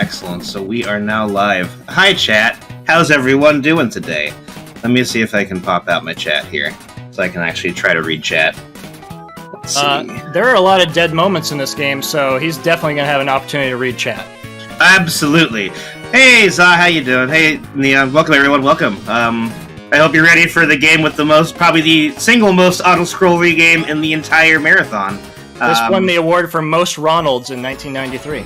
Excellent. So we are now live. Hi, chat. How's everyone doing today? Let me see if I can pop out my chat here, so I can actually try to read chat. Let's see. There are a lot of dead moments in this game, so he's definitely going to have an opportunity to read chat. Absolutely. Hey, Zah, how you doing? Hey, Neon. Welcome, everyone. Welcome. I hope you're ready for the game with probably the single most auto-scrolly game in the entire marathon. This won the award for most Ronalds in 1993.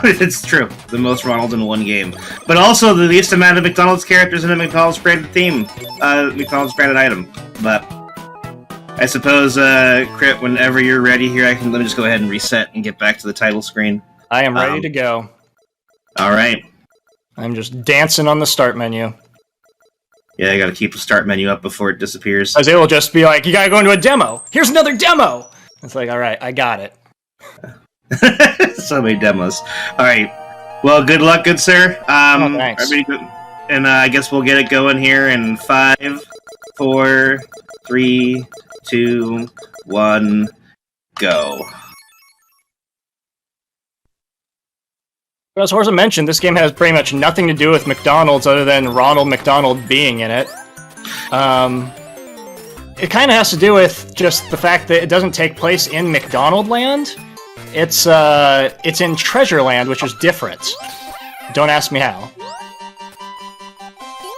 It's true. The most Ronald in one game. But also the least amount of McDonald's characters in a McDonald's branded theme. McDonald's branded item. But I suppose, Crit, whenever you're ready here, let me just go ahead and reset and get back to the title screen. I am ready to go. Alright. I'm just dancing on the start menu. Yeah, I gotta keep the start menu up before it disappears. Because it will just be like, you gotta go into a demo! Here's another demo! It's like, alright, I got it. So many demos. Alright. Well, good luck, good sir. Thanks. Everybody good? And I guess we'll get it going here in 5, 4, 3, 2, 1, go. As Horza mentioned, this game has pretty much nothing to do with McDonald's other than Ronald McDonald being in it. It kind of has to do with just the fact that it doesn't take place in McDonald Land. It's in Treasure Land, which is different. Don't ask me how.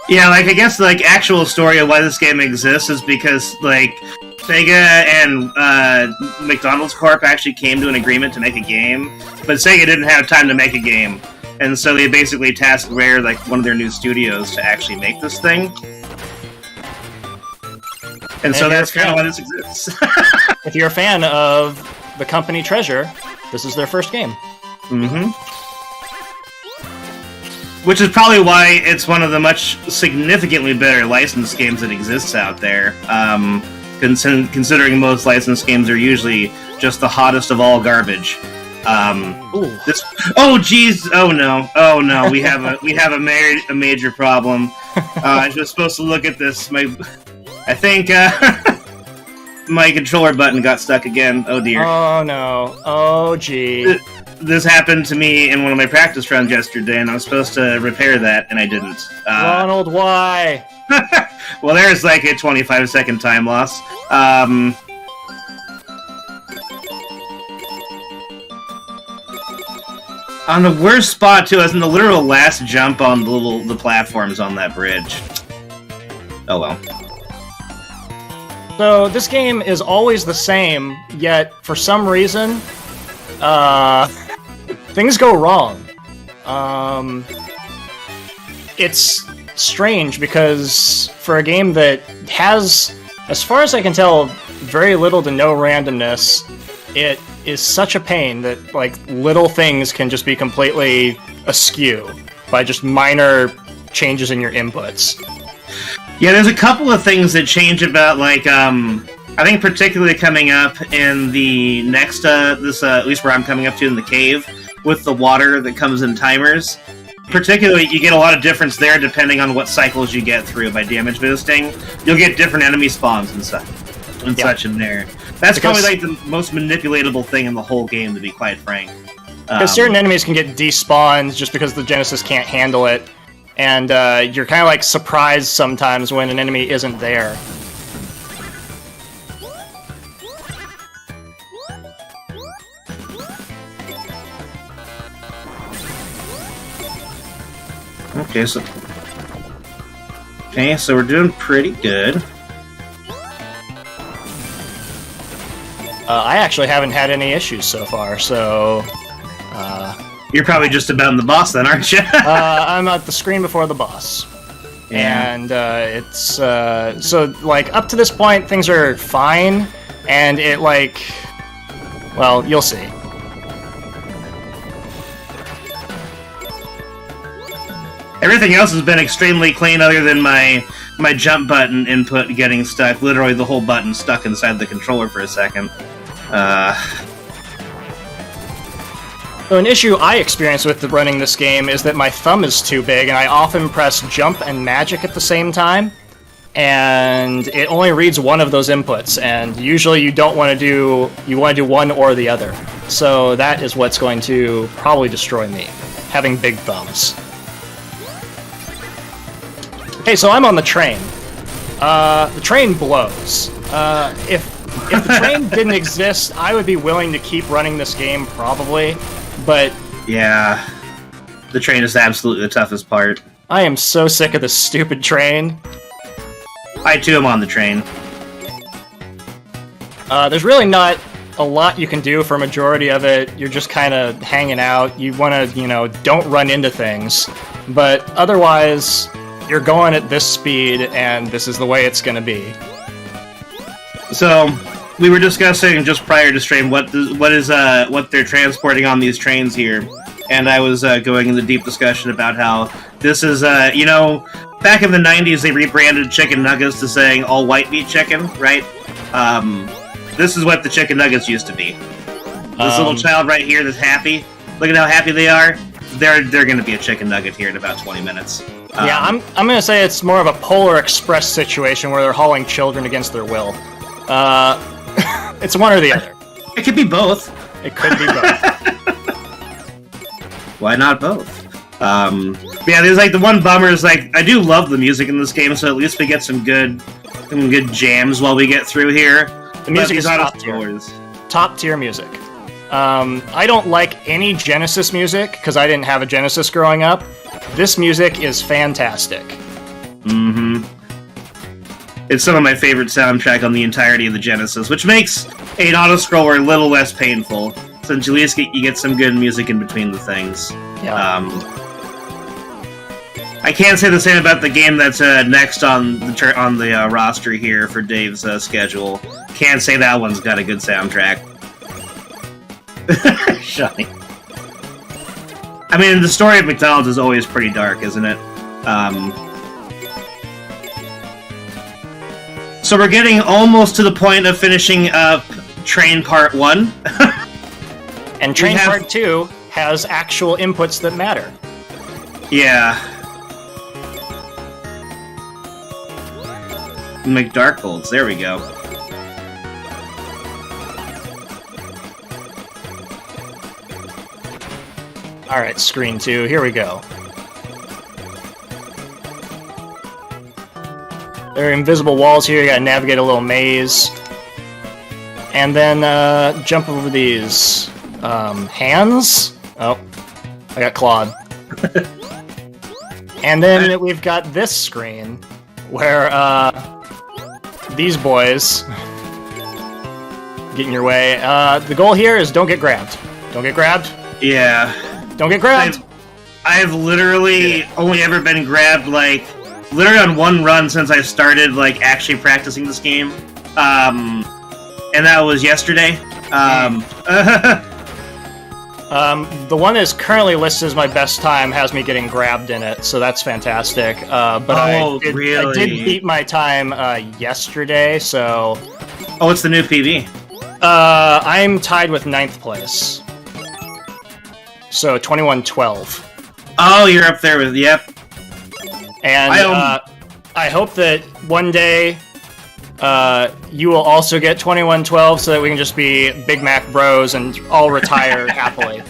Yeah, I guess the actual story of why this game exists is because Sega and McDonald's Corp actually came to an agreement to make a game, but Sega didn't have time to make a game, and so they basically tasked Rare, one of their new studios, to actually make this thing. And so that's kind of why this exists. If you're a fan of the company Treasure, this is their first game. Mm-hmm. Which is probably why it's one of the much significantly better licensed games that exists out there. Considering most licensed games are usually just the hottest of all garbage. Oh geez! Oh no! We have a major problem. I was supposed to look at this. I think my controller button got stuck again. Oh dear. Oh no! Oh gee. This happened to me in one of my practice runs yesterday, and I was supposed to repair that, and I didn't. Ronald, why? Well, there's a 25-second time loss. On the worst spot, too, I was in the literal last jump on the platforms on that bridge. Oh well. So, this game is always the same, yet, for some reason, things go wrong. It's strange because for a game that has, as far as I can tell, very little to no randomness, it is such a pain that little things can just be completely askew by just minor changes in your inputs. Yeah, there's a couple of things that change about I think particularly coming up in the next at least where I'm coming up to in the cave with the water that comes in timers. Particularly, you get a lot of difference there depending on what cycles you get through by damage boosting. You'll get different enemy spawns and such in there. That's probably the most manipulatable thing in the whole game, to be quite frank. Because certain enemies can get despawned just because the Genesis can't handle it, and you're kind of surprised sometimes when an enemy isn't there. Okay, so we're doing pretty good. I actually haven't had any issues so far, so... You're probably just about in the boss then, aren't you? I'm at the screen before the boss. Yeah. And it's... so, up to this point, things are fine, and it, well, you'll see. Everything else has been extremely clean other than my jump button input getting stuck. Literally the whole button stuck inside the controller for a second. So an issue I experience with running this game is that my thumb is too big, and I often press jump and magic at the same time. and it only reads one of those inputs, and usually you want to do one or the other. So that is what's going to probably destroy me, having big thumbs. Okay, so I'm on the train. The train blows. If the train didn't exist, I would be willing to keep running this game, probably, but... Yeah, the train is absolutely the toughest part. I am so sick of this stupid train. I, too, am on the train. There's really not a lot you can do for a majority of it. You're just kind of hanging out. You want to, don't run into things. But otherwise, you're going at this speed, and this is the way it's going to be. So, we were discussing just prior to stream what they're transporting on these trains here, and I was going into deep discussion about how this is, back in the 90s they rebranded chicken nuggets to saying all white meat chicken, right? This is what the chicken nuggets used to be. This little child right here that's happy. Look at how happy they are. They're going to be a chicken nugget here in about 20 minutes. Yeah, I'm going to say it's more of a Polar Express situation where they're hauling children against their will. It's one or the other. It could be both. It could be both. Why not both? Yeah, there's the one bummer is I do love the music in this game, so at least we get some good jams while we get through here. The music is top tier. Top tier music. I don't like any Genesis music because I didn't have a Genesis growing up. This music is fantastic. Mm-hmm. It's some of my favorite soundtrack on the entirety of the Genesis, which makes an auto-scroller a little less painful, since at least you get some good music in between the things. Yeah. I can't say the same about the game that's next on the roster here for Dave's schedule. Can't say that one's got a good soundtrack. Shiny. I mean, the story of McDonald's is always pretty dark, isn't it? So we're getting almost to the point of finishing up Train Part 1. And Train Part 2 has actual inputs that matter. Yeah. McDarkholds, there we go. Alright, screen 2, here we go. There are invisible walls here, you gotta navigate a little maze. And then, jump over these, hands? Oh, I got clawed. And then we've got this screen, where, these boys get in your way. The goal here is don't get grabbed. Don't get grabbed. Yeah. Don't get grabbed. I've literally only ever been grabbed, literally on one run since I started, actually practicing this game. And that was yesterday. The one that is currently listed as my best time has me getting grabbed in it, so that's fantastic. But I did beat my time yesterday, so... Oh, what's the new PB? I'm tied with 9th place. So, 21-12. Oh, you're up there with... Yep. And I hope that one day you will also get 21-12 so that we can just be Big Mac bros and all retire happily.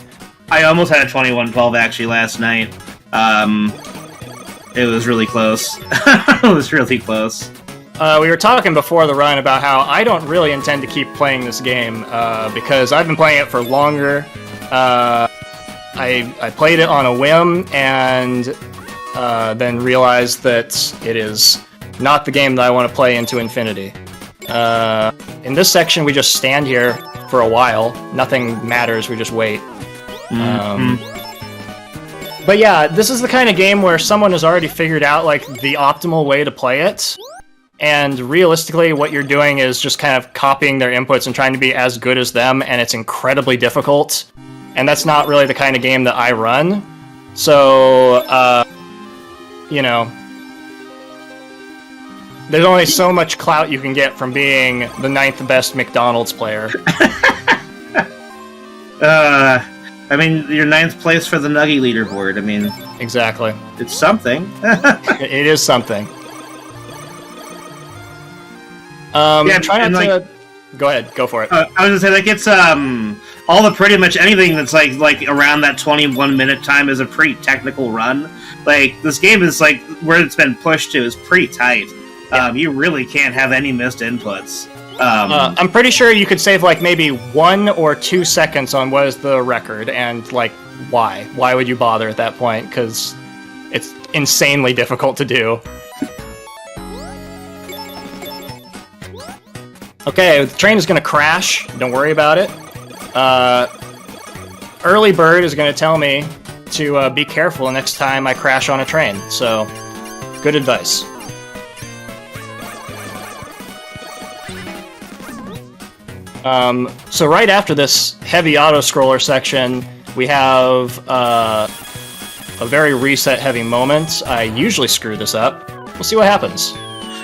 I almost had a 21-12 actually last night. It was really close. It was really close. We were talking before the run about how I don't really intend to keep playing this game because I've been playing it for longer. I played it on a whim and then realized that it is not the game that I want to play into infinity. In this section, we just stand here for a while. Nothing matters, we just wait. But yeah, this is the kind of game where someone has already figured out the optimal way to play it. And realistically, what you're doing is just kind of copying their inputs and trying to be as good as them, and it's incredibly difficult. And that's not really the kind of game that I run. So, there's only so much clout you can get from being the 9th best McDonald's player. I mean, your 9th place for the Nuggy leaderboard. I mean... Exactly. It's something. It is something. Try not to... Go ahead, go for it. I was gonna say, like, it's all the pretty much anything that's like around that 21-minute time is a pretty technical run. Like, this game is like where it's been pushed to is pretty tight. You really can't have any missed inputs. I'm pretty sure you could save like maybe 1 or 2 seconds on what is the record, and like why? Why would you bother at that point? Because it's insanely difficult to do. Okay, the train is going to crash. Don't worry about it. Early Bird is going to tell me to be careful next time I crash on a train. So, good advice. So right after this heavy auto-scroller section, we have a very reset-heavy moment. I usually screw this up. We'll see what happens.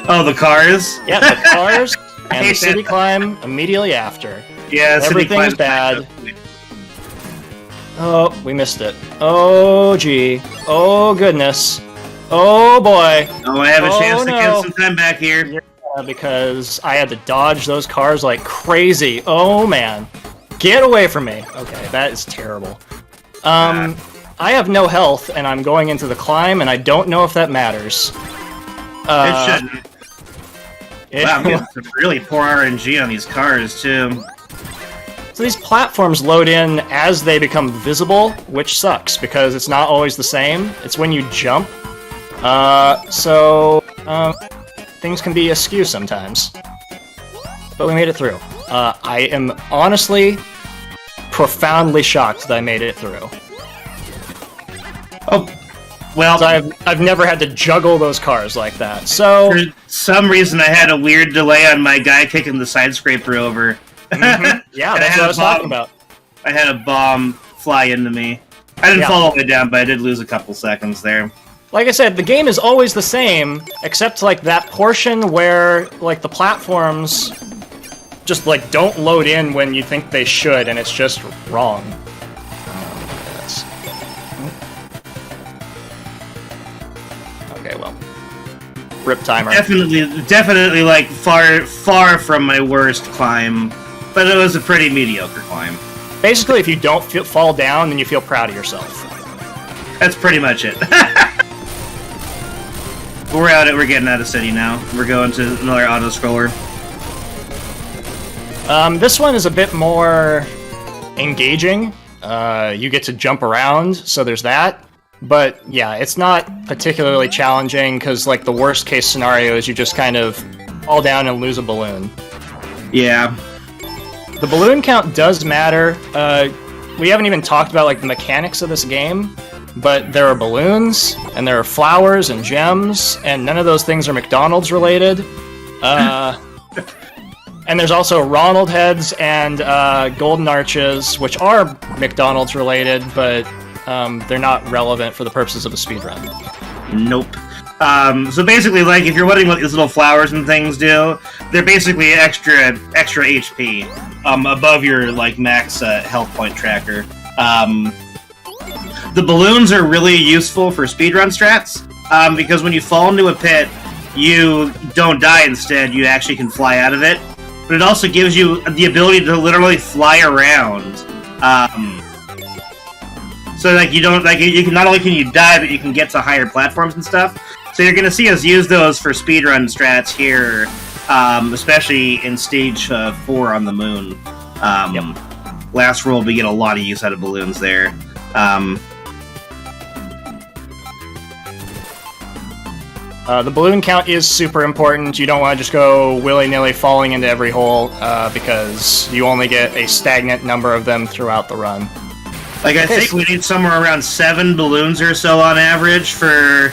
Oh, the cars? Yeah, the cars. And the city climb immediately after. Yeah, everything's bad. Oh, we missed it. Oh, gee. Oh, goodness. Oh, boy. Oh, I have a chance to get some time back here. Yeah, because I had to dodge those cars like crazy. Oh, man. Get away from me. Okay, that is terrible. I have no health, and I'm going into the climb, and I don't know if that matters. It shouldn't. Wow, I'm getting some really poor RNG on these cars, too. So these platforms load in as they become visible, which sucks, because it's not always the same. It's when you jump. Things can be askew sometimes. But we made it through. I am honestly profoundly shocked that I made it through. Oh, well, so I've never had to juggle those cars like that. So for some reason, I had a weird delay on my guy kicking the side scraper over. Mm-hmm. Yeah, that's what I was talking about. I had a bomb fly into me. I didn't fall all the way down, but I did lose a couple seconds there. Like I said, the game is always the same, except like that portion where like the platforms just like don't load in when you think they should, and it's just wrong. Okay, well, rip timer. Definitely, like far from my worst climb, but it was a pretty mediocre climb. Basically, if you don't fall down, then you feel proud of yourself. That's pretty much it. We're getting out of city now. We're going to another auto-scroller. This one is a bit more engaging. You get to jump around, so there's that. But yeah, it's not particularly challenging, because like the worst case scenario is you just kind of fall down and lose a balloon. Yeah. The balloon count does matter. We haven't even talked about like the mechanics of this game. But there are balloons, and there are flowers and gems, and none of those things are McDonald's related. And there's also Ronald heads and golden arches, which are McDonald's related, but they're not relevant for the purposes of a speedrun. Nope. So basically, like, if you're wondering what these little flowers and things do, they're basically extra HP above your like max health point tracker. The balloons are really useful for speedrun strats, because when you fall into a pit, you don't die instead, you actually can fly out of it. But it also gives you the ability to literally fly around. So like you can not only can you die, but you can get to higher platforms and stuff. So you're gonna see us use those for speedrun strats here, especially in stage 4 on the moon. Last roll, we get a lot of use out of balloons there. The balloon count is super important. You don't want to just go willy-nilly falling into every hole, because you only get a stagnant number of them throughout the run. Like, I think we need somewhere around 7 balloons or so on average for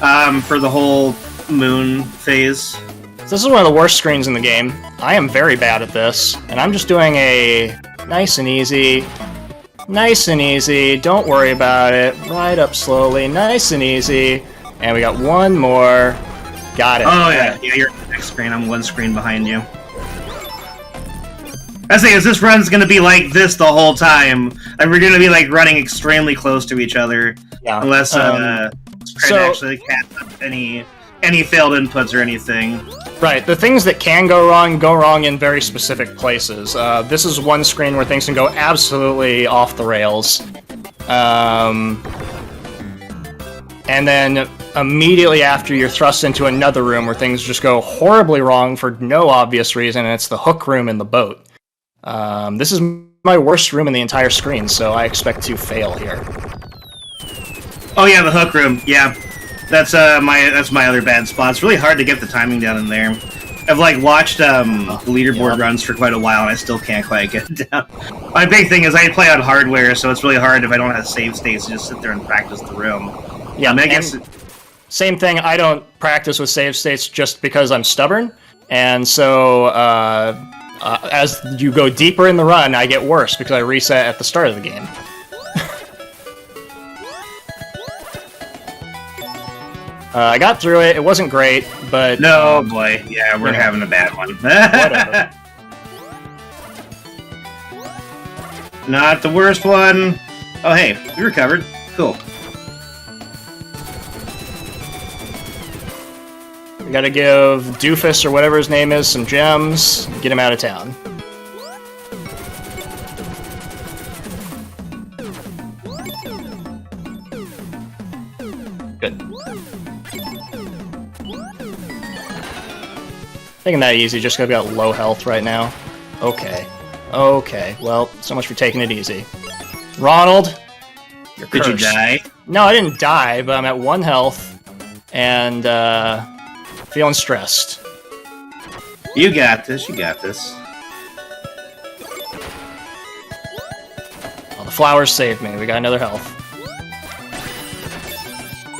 the whole moon phase. This is one of the worst screens in the game. I am very bad at this, and I'm just doing a nice and easy, don't worry about it, ride up slowly, nice and easy. And we got one more. Got it. Oh, yeah. Yeah, you're on the next screen. I'm one screen behind you. I say, this run's going to be like this the whole time. And we're going to be like running extremely close to each other. Yeah. Unless Fred actually cast up any any failed inputs or anything. Right, the things that can go wrong in very specific places. This is one screen where things can go absolutely off the rails. And then immediately after, you're thrust into another room where things just go horribly wrong for no obvious reason, and it's the hook room in the boat. This is my worst room in the entire screen, so I expect to fail here. Oh yeah, the hook room. Yeah, that's my other bad spot. It's really hard to get the timing down in there. I've like watched leaderboard runs for quite a while, and I still can't quite get it down. My big thing is I play on hardware, so it's really hard if I don't have save states to just sit there and practice the room. Yeah, I guess same thing. I don't practice with save states just because I'm stubborn, and so as you go deeper in the run, I get worse because I reset at the start of the game. I got through it. It wasn't great, but no boy, yeah, we're having a bad one. Whatever. Not the worst one. Oh hey, we recovered. Cool. We gotta give Doofus, or whatever his name is, some gems, get him out of town. Good. Taking that easy, just 'cause I've got low health right now. Okay. Okay, well, so much for taking it easy. Ronald, you're cursed. Did you die? No, I didn't die, but I'm at 1 health, and, feeling stressed. You got this, you got this. Oh, the flowers saved me. We got another health.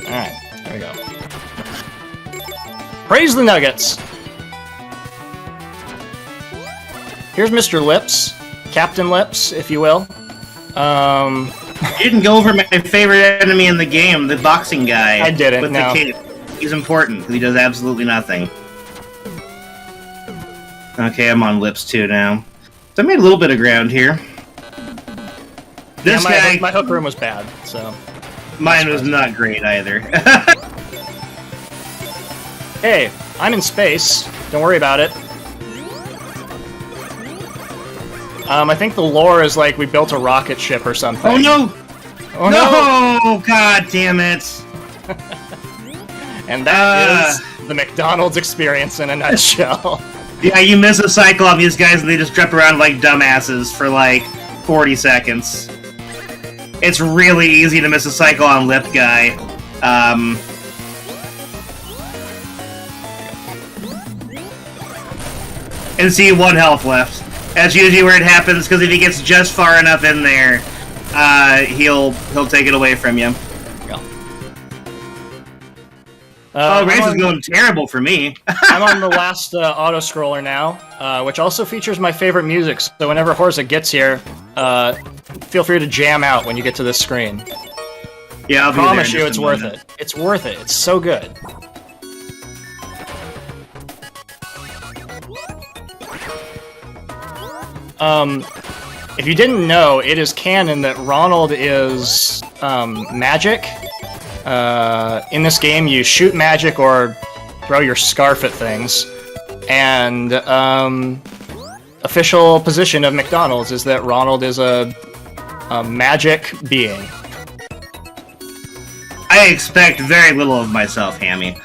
Alright, there we go. Praise the Nuggets! Here's Mr. Lips. Captain Lips, if you will. You didn't go over my favorite enemy in the game, the boxing guy. I didn't, with no. the cape. He's important, because he does absolutely nothing. Okay, I'm on Lips 2 now. So I made a little bit of ground here. This guy... my hook room was bad, so... Mine was not great either. Hey, I'm in space. Don't worry about it. I think the lore is like we built a rocket ship or something. Oh no! Oh no! God damn it! And that is the McDonald's experience in a nutshell. Yeah, you miss a cycle on these guys and they just jump around like dumbasses for like 40 seconds. It's really easy to miss a cycle on Lip Guy. And see 1 health left. That's usually where it happens, because if he gets just far enough in there, he'll take it away from you. Race is going terrible for me. I'm on the last auto-scroller now, which also features my favorite music, so whenever Horza gets here, feel free to jam out when you get to this screen. Yeah, I'll I promise you it's worth it. It's worth it. It's so good. If you didn't know, it is canon that Ronald is magic. In this game, you shoot magic or throw your scarf at things. And official position of McDonald's is that Ronald is a magic being. I expect very little of myself, Hammy.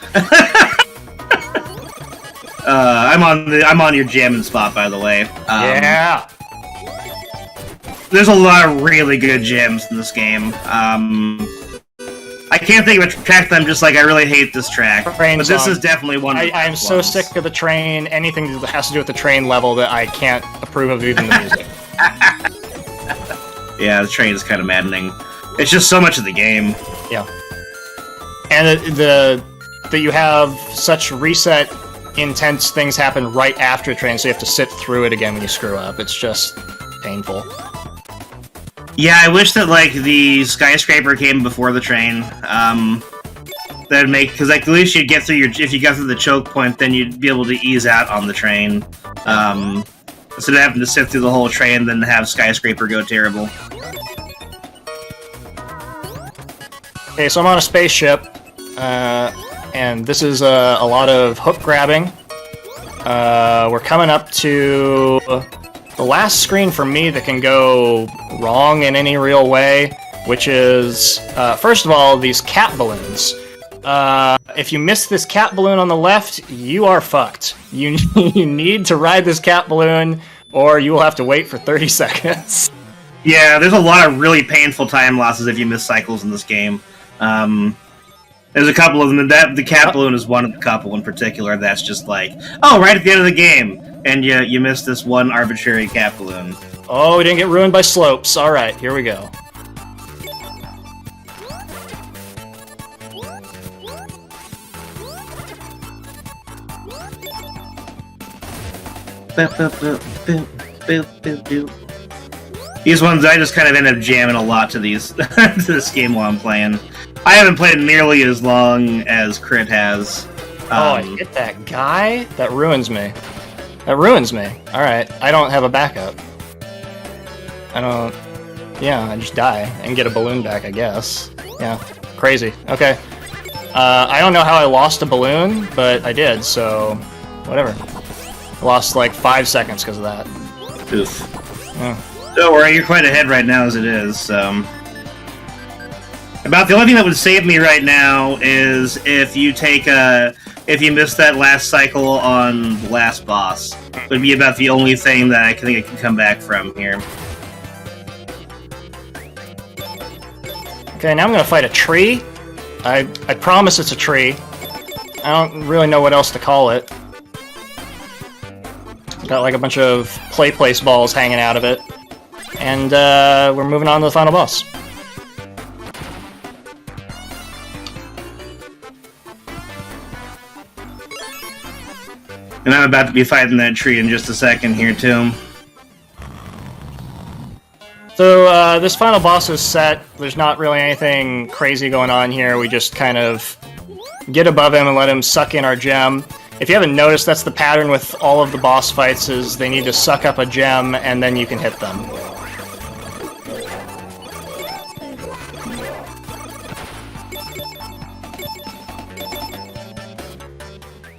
I'm on your jamming spot, by the way. Yeah. There's a lot of really good gems in this game. I can't think of a track that I'm just like, I really hate this track. But this is definitely one of the I am so sick of the train, anything that has to do with the train level, that I can't approve of even the music. Yeah, the train is kind of maddening. It's just so much of the game. Yeah. And that you have such reset, intense things happen right after the train, so you have to sit through it again when you screw up. It's just painful. Yeah, I wish that, like, the skyscraper came before the train. That'd make... Because, like, at least you'd get through your... If you got through the choke point, then you'd be able to ease out on the train. Instead of having to sit through the whole train, then have skyscraper go terrible. Okay, so I'm on a spaceship. and this is a lot of hook grabbing. We're coming up to the last screen for me that can go wrong in any real way, which is, first of all, these cat balloons. If you miss this cat balloon on the left, you are fucked. You need to ride this cat balloon, or you will have to wait for 30 seconds. Yeah, there's a lot of really painful time losses if you miss cycles in this game. There's a couple of them, and the cat balloon is one of the couple in particular that's just like, oh, right at the end of the game, and you missed this one arbitrary cat balloon. Oh, we didn't get ruined by slopes. Alright, here we go. These ones, I just kind of end up jamming a lot to these to this game while I'm playing. I haven't played nearly as long as Crit has. I hit that guy? That ruins me. That ruins me. Alright, I don't have a backup. Yeah, I just die and get a balloon back, I guess. Yeah, crazy. Okay. I don't know how I lost a balloon, but I did, so whatever. I lost like 5 seconds because of that. Oof. Yeah. Don't worry, you're quite ahead right now as it is. About the only thing that would save me right now is if you miss that last cycle on the last boss. It would be about the only thing that I think I can come back from here. Okay, now I'm gonna fight a tree. I promise it's a tree. I don't really know what else to call it. Got like a bunch of place balls hanging out of it. And we're moving on to the final boss. And I'm about to be fighting that tree in just a second here, too. So, this final boss is set. There's not really anything crazy going on here. We just kind of get above him and let him suck in our gem. If you haven't noticed, that's the pattern with all of the boss fights, is they need to suck up a gem and then you can hit them.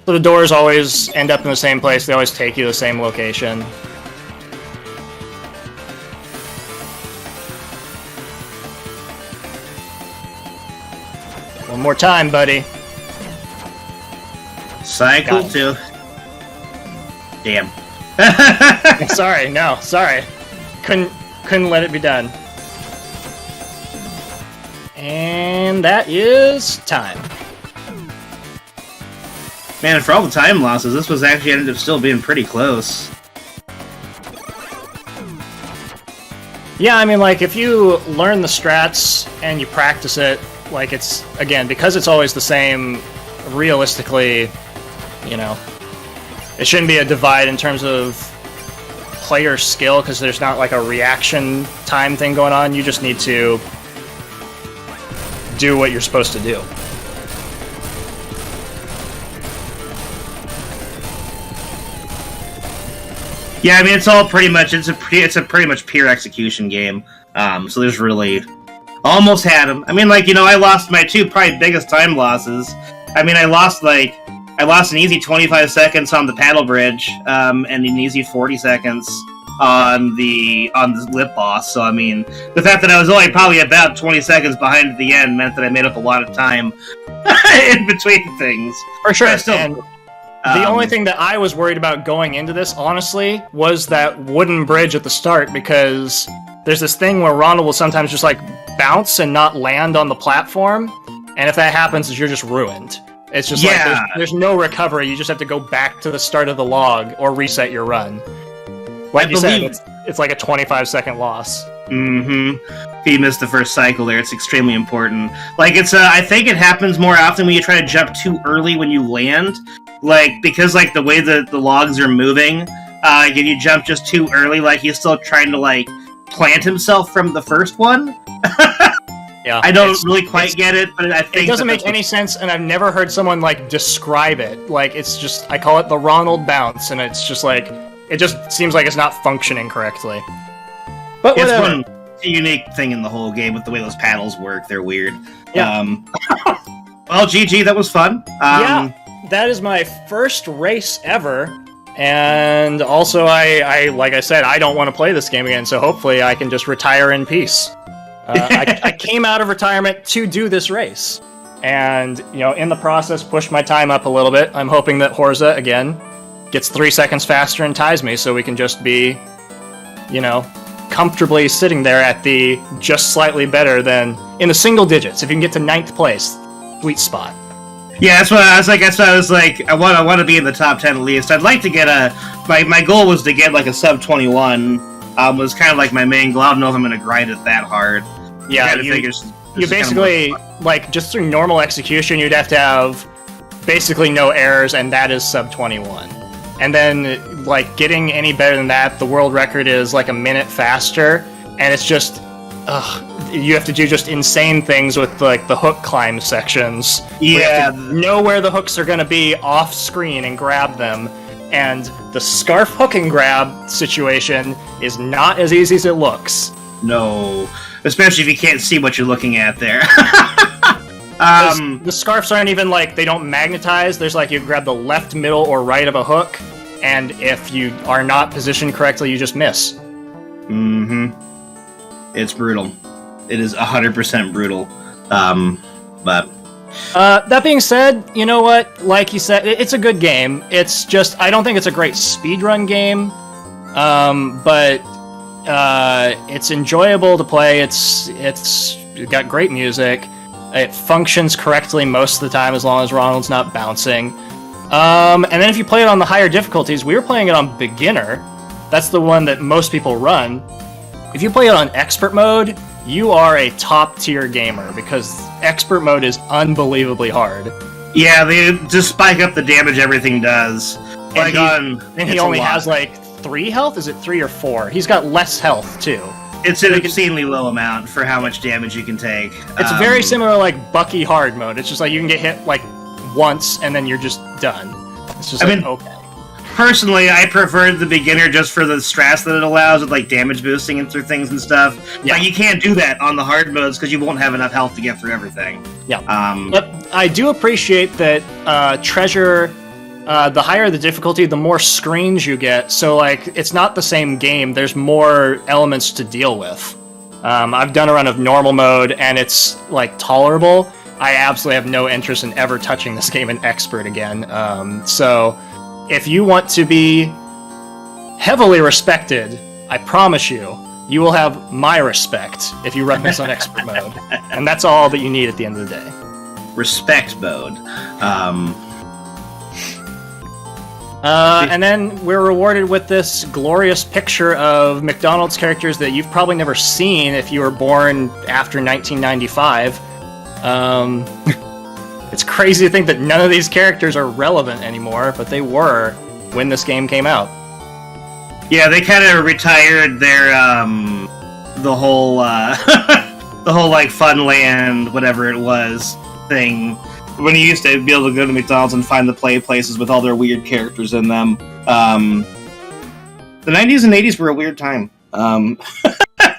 So the doors always end up in the same place. They always take you to the same location. One more time, buddy. Cycle 2. Damn. Sorry, no, sorry. Couldn't let it be done. And that is time. Man, for all the time losses, this was actually ended up still being pretty close. Yeah, I mean, like, if you learn the strats and you practice it, like, it's, again, because it's always the same, realistically, you know, it shouldn't be a divide in terms of player skill, because there's not, like, a reaction time thing going on. You just need to do what you're supposed to do. Yeah, I mean, it's all pretty much, it's a pretty much pure execution game. So there's really, almost had him. I mean, like, you know, I lost my two probably biggest time losses. I mean, I lost an easy 25 seconds on the paddle bridge, and an easy 40 seconds on the lip boss. So, I mean, the fact that I was only probably about 20 seconds behind at the end meant that I made up a lot of time in between things. For sure. But still, and the only thing that I was worried about going into this, honestly, was that wooden bridge at the start, because there's this thing where Ronald will sometimes just, like, bounce and not land on the platform, and if that happens, you're just ruined. It's just like, there's no recovery, you just have to go back to the start of the log, or reset your run. Like you said, it's like a 25-second loss. Mm-hmm. If you miss the first cycle there, it's extremely important. Like, it's, I think it happens more often when you try to jump too early when you land. Like, because, like, the way the logs are moving, if you jump just too early, like, he's still trying to, like, plant himself from the first one. Yeah, I don't really quite get it, but I think it doesn't make any sense, and I've never heard someone, like, describe it. Like, it's just, I call it the Ronald bounce, and it's just, like, it just seems like it's not functioning correctly. But whatever. It's a unique thing in the whole game with the way those paddles work. They're weird. Yeah. Oh, Well, GG, that was fun. Yeah, that is my first race ever. And also, I like I said, I don't want to play this game again, so hopefully I can just retire in peace. I came out of retirement to do this race. And, in the process, pushed my time up a little bit. I'm hoping that Horza, again, gets 3 seconds faster and ties me, so we can just be, comfortably sitting there at the just slightly better than in the single digits. If you can get to 9th place, sweet spot. Yeah, that's what I was like. I want to be in the top 10 at least. I'd like to get my goal was to get like a sub 21. Was kind of like my main goal. I don't know if I'm going to grind it that hard. Yeah, you basically, like, just through normal execution, you'd have to have basically no errors, and that is sub 21. And then, like, getting any better than that, the world record is like a minute faster, and it's just, you have to do just insane things with, like, the hook climb sections. Yeah. You have to know where the hooks are going to be off screen and grab them. And the scarf hook and grab situation is not as easy as it looks. No. Especially if you can't see what you're looking at there. The scarves aren't even, like, they don't magnetize. There's, like, you grab the left, middle, or right of a hook, and if you are not positioned correctly, you just miss. Mm-hmm. It's brutal. It is 100% brutal. But... that being said, you know what? Like you said, it's a good game. It's just, I don't think it's a great speedrun game, but it's enjoyable to play. It's got great music. It functions correctly most of the time as long as Ronald's not bouncing. And then if you play it on the higher difficulties, we were playing it on beginner. That's the one that most people run. If you play it on expert mode, you are a top tier gamer because expert mode is unbelievably hard. Yeah, they just spike up the damage everything does. And he only has like 3 health? Is it 3 or 4? He's got less health too. It's an obscenely low amount for how much damage you can take. It's very similar to like Bucky hard mode. It's just like you can get hit like once and then you're just done. It's just okay. Personally, I prefer the beginner just for the stress that it allows with like damage boosting and through things and stuff. Yeah. But you can't do that on the hard modes because you won't have enough health to get through everything. Yeah. But I do appreciate that Treasure, the higher the difficulty, the more screens you get. So like it's not the same game. There's more elements to deal with. I've done a run of normal mode and it's like tolerable. I absolutely have no interest in ever touching this game in expert again. So if you want to be heavily respected, I promise you, you will have my respect if you run this on expert mode. And that's all that you need at the end of the day. Respect mode. And then we're rewarded with this glorious picture of McDonald's characters that you've probably never seen if you were born after 1995. It's crazy to think that none of these characters are relevant anymore, but they were when this game came out. Yeah, they kind of retired their, the whole like Funland, whatever it was, thing. When you used to be able to go to McDonald's and find the play places with all their weird characters in them. The 90s and 80s were a weird time, to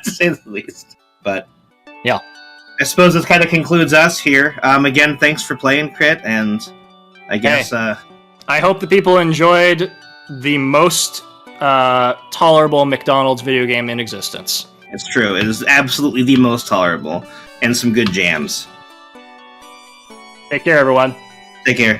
say the least. But yeah. I suppose this kind of concludes us here. Again, thanks for playing, Crit, and I guess... I hope the people enjoyed the most tolerable McDonald's video game in existence. It's true. It is absolutely the most tolerable. And some good jams. Take care, everyone. Take care.